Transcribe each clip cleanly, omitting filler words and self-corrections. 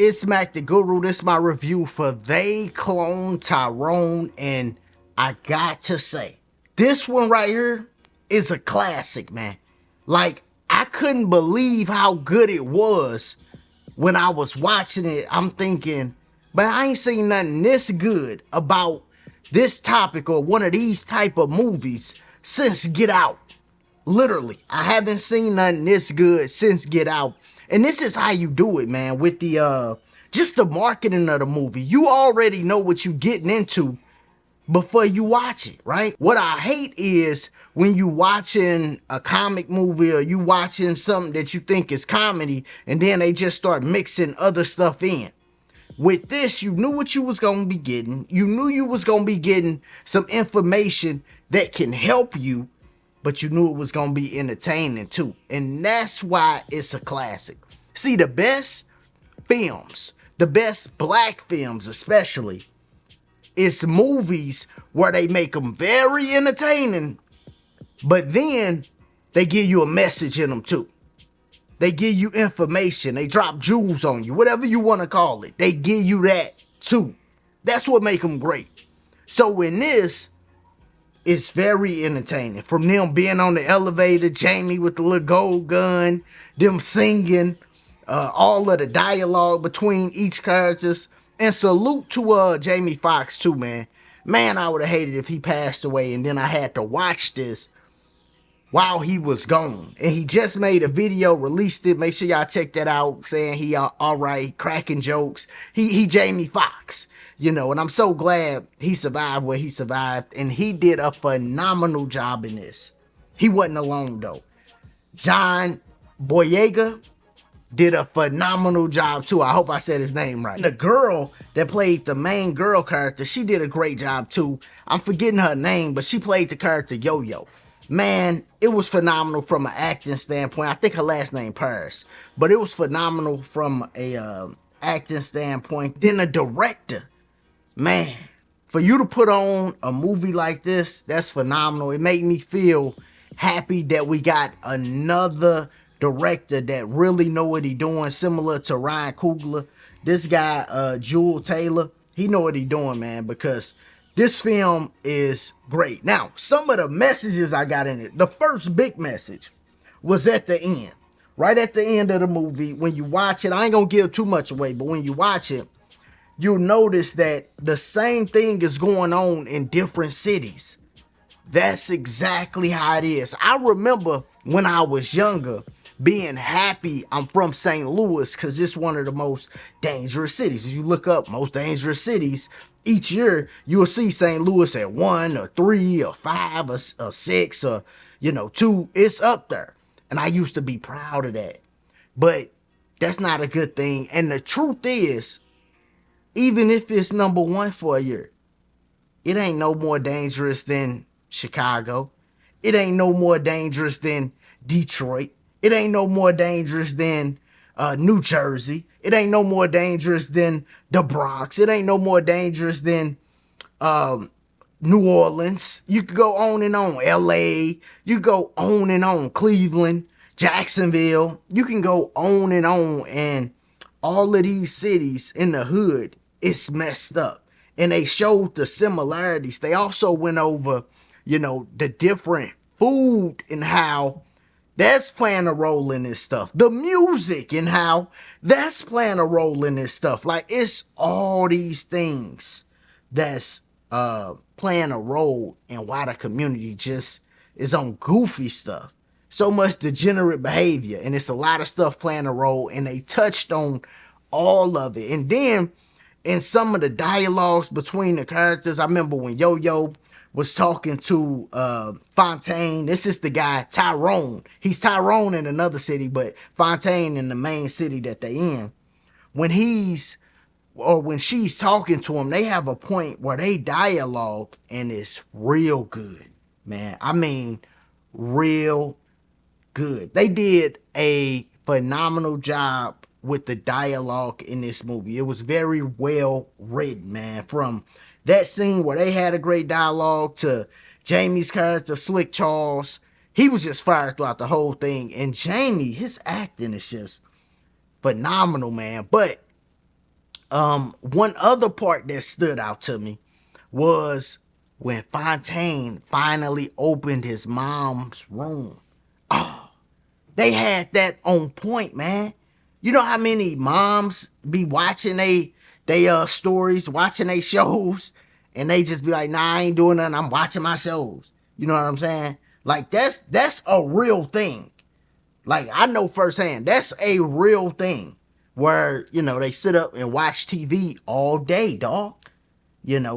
It's Mac the Guru. This is my review for They Clone Tyrone, and I got to say, this one right here is a classic, man. Like, I couldn't believe how good it was when I was watching it. I'm thinking, but I ain't seen nothing this good about this topic or one of these type of movies since Get Out. Literally, I haven't seen nothing this good since Get Out. And this is how you do it, man, with the just the marketing of the movie. You already know what you getting into before you watch it, right? What I hate is when you watching a comic movie or you watching something that you think is comedy and then they just start mixing other stuff in. With this, you knew what you was going to be getting. You knew you was going to be getting some information that can help you, but you knew it was going to be entertaining too. And that's why it's a classic. See, the best films, the best black films especially, it's movies where they make them very entertaining, but then they give you a message in them too. They give you information. They drop jewels on you, whatever you want to call it. They give you that too. That's what make them great. So in this, it's very entertaining. From them being on the elevator, Jamie with the little gold gun, them singing, all of the dialogue between each characters. And salute to Jamie Foxx too, man. Man, I would have hated if he passed away and then I had to watch this while he was gone. And he just made a video, released it. Make sure y'all check that out, saying he all right, cracking jokes. He Jamie Foxx, you know, and I'm so glad he survived what he survived. And he did a phenomenal job in this. He wasn't alone though. John Boyega did a phenomenal job too. I hope I said his name right. The girl that played the main girl character, she did a great job too. I'm forgetting her name, but she played the character Yo-Yo. Man, it was phenomenal from an acting standpoint. I think her last name Paris, but it was phenomenal from a acting standpoint. Then the director, man, for you to put on a movie like this, that's phenomenal. It made me feel happy that we got another director that really know what he doing, similar to Ryan Coogler. This guy, Jewel Taylor, he know what he doing, man, because this film is great. Now, some of the messages I got in it, the first big message was at the end. Right at the end of the movie, when you watch it, I ain't gonna give too much away, but when you watch it, you'll notice that the same thing is going on in different cities. That's exactly how it is. I remember when I was younger being happy I'm from St. Louis because it's one of the most dangerous cities. If you look up most dangerous cities, each year you'll see St. Louis at 1 or 3 or 5 or 6 or, 2. It's up there. And I used to be proud of that. But that's not a good thing. And the truth is, even if it's number 1 for a year, it ain't no more dangerous than Chicago. It ain't no more dangerous than Detroit. It ain't no more dangerous than New Jersey. It ain't no more dangerous than the Bronx. It ain't no more dangerous than New Orleans. You could go on and on. LA. You could go on and on. Cleveland, Jacksonville. You can go on. And all of these cities in the hood, it's messed up. And they showed the similarities. They also went over, the different food and how that's playing a role in this stuff. The music and how that's playing a role in this stuff. Like, it's all these things that's playing a role in why the community just is on goofy stuff. So much degenerate behavior. And it's a lot of stuff playing a role. And they touched on all of it. And then in some of the dialogues between the characters, I remember when Yo-Yo was talking to Fontaine. This is the guy, Tyrone. He's Tyrone in another city, but Fontaine in the main city that they in. When she's talking to him, they have a point where they dialogue, and it's real good, man. I mean, real good. They did a phenomenal job with the dialogue in this movie. It was very well written, man. From that scene where they had a great dialogue to Jamie's character, Slick Charles, he was just fired throughout the whole thing. And Jamie, his acting is just phenomenal, man. But One other part that stood out to me was when Fontaine finally opened his mom's room. Oh, they had that on point, man. You know how many moms be watching they stories, watching they shows, and they just be like, nah, I ain't doing nothing. I'm watching my shows. You know what I'm saying? Like that's a real thing. Like I know firsthand, that's a real thing. Where, they sit up and watch TV all day, dog.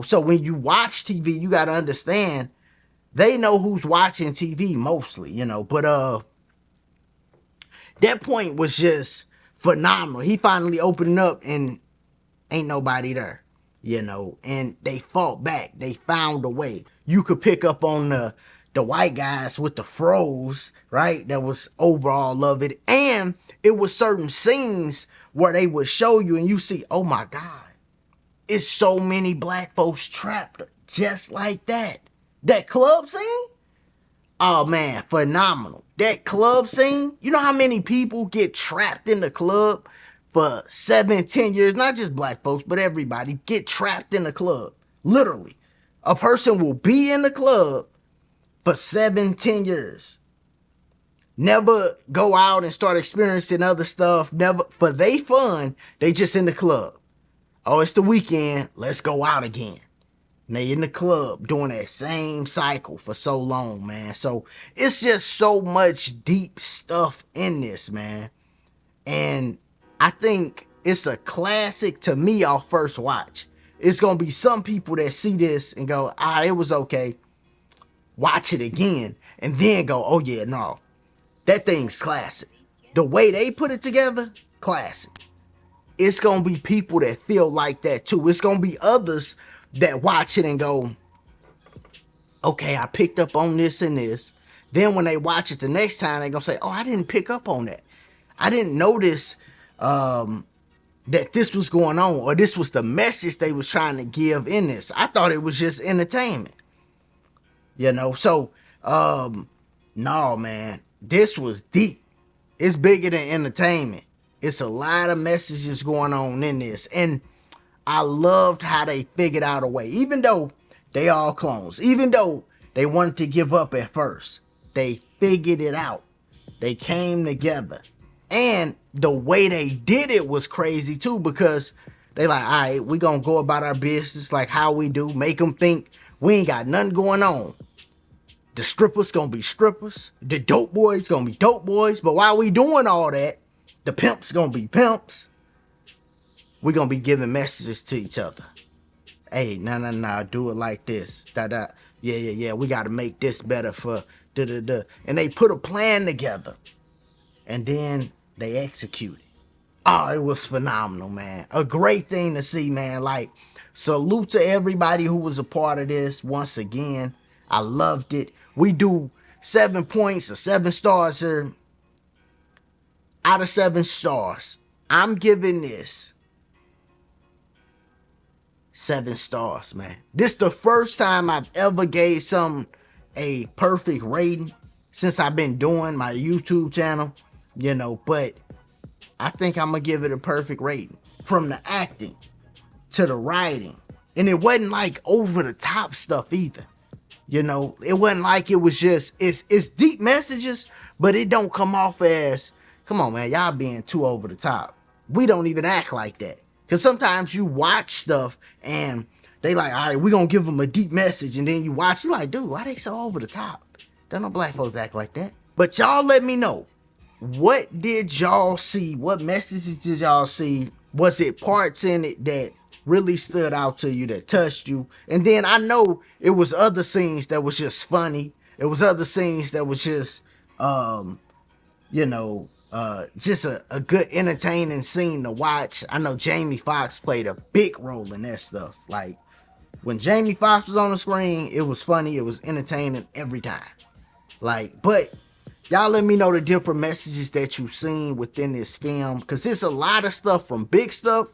So when you watch TV, you gotta understand they know who's watching TV mostly, But that point was just phenomenal. He finally opened up and ain't nobody there, and they fought back. They found a way. You could pick up on the white guys with the froze, right? That was overall of it. And it was certain scenes where they would show you and you see, oh my God, it's so many black folks trapped just like that. That club scene? Oh man, phenomenal. That club scene, you know how many people get trapped in the club for 7, 10 years? Not just black folks, but everybody get trapped in the club. Literally. A person will be in the club for 7, 10 years. Never go out and start experiencing other stuff. Never, for they fun, they just in the club. Oh, it's the weekend, let's go out again. And they in the club doing that same cycle for so long, man. So it's just so much deep stuff in this, man. And I think it's a classic to me off first watch. It's going to be some people that see this and go, it was okay. Watch it again. And then go, oh yeah, no. That thing's classic. The way they put it together, classic. It's going to be people that feel like that too. It's going to be others that watch it and go, okay, I picked up on this and this. Then when they watch it the next time, they're going to say, oh, I didn't pick up on that. I didn't notice that this was going on, or this was the message they was trying to give in this. I thought it was just entertainment. So, no, man, this was deep. It's bigger than entertainment. It's a lot of messages going on in this. And I loved how they figured out a way. Even though they all clones, even though they wanted to give up at first, they figured it out. They came together. And the way they did it was crazy too, because they like, all right, we gonna go about our business like how we do. Make them think we ain't got nothing going on. The strippers gonna be strippers. The dope boys gonna be dope boys. But while we doing all that, the pimps gonna be pimps. We gonna be giving messages to each other. Hey, nah, do it like this. Yeah. We gotta make this better for da. And they put a plan together. And then they execute it. Oh, it was phenomenal, man. A great thing to see, man. Like, salute to everybody who was a part of this. Once again, I loved it. We do 7 points or 7 stars here. Out of 7 stars, I'm giving this 7 stars, man. This the first time I've ever gave something a perfect rating since I've been doing my YouTube channel, but I think I'm gonna give it a perfect rating. From the acting to the writing. And it wasn't like over the top stuff either. It wasn't like it was just, it's deep messages, but it don't come off as, come on, man, y'all being too over the top. We don't even act like that. Because sometimes you watch stuff and they like, all right, we gonna give them a deep message. And then you watch, you like, dude, why they so over the top? Don't no black folks act like that. But y'all let me know. What did y'all see? What messages did y'all see? Was it parts in it that really stood out to you, that touched you? And then I know it was other scenes that was just funny. It was other scenes that was just, just a good entertaining scene to watch. I know Jamie Foxx played a big role in that stuff. Like, when Jamie Foxx was on the screen, it was funny. It was entertaining every time. Like, but y'all let me know the different messages that you've seen within this film, because there's a lot of stuff from big stuff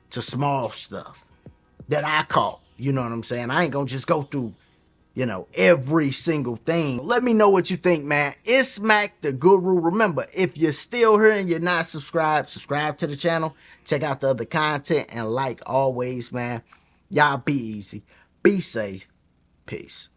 to small stuff that I caught. You know what I'm saying? I ain't gonna just go through, every single thing. Let me know what you think, man. It's Mac the Guru. Remember, if you're still here and you're not subscribed, subscribe to the channel. Check out the other content. And like always, man, y'all be easy. Be safe. Peace.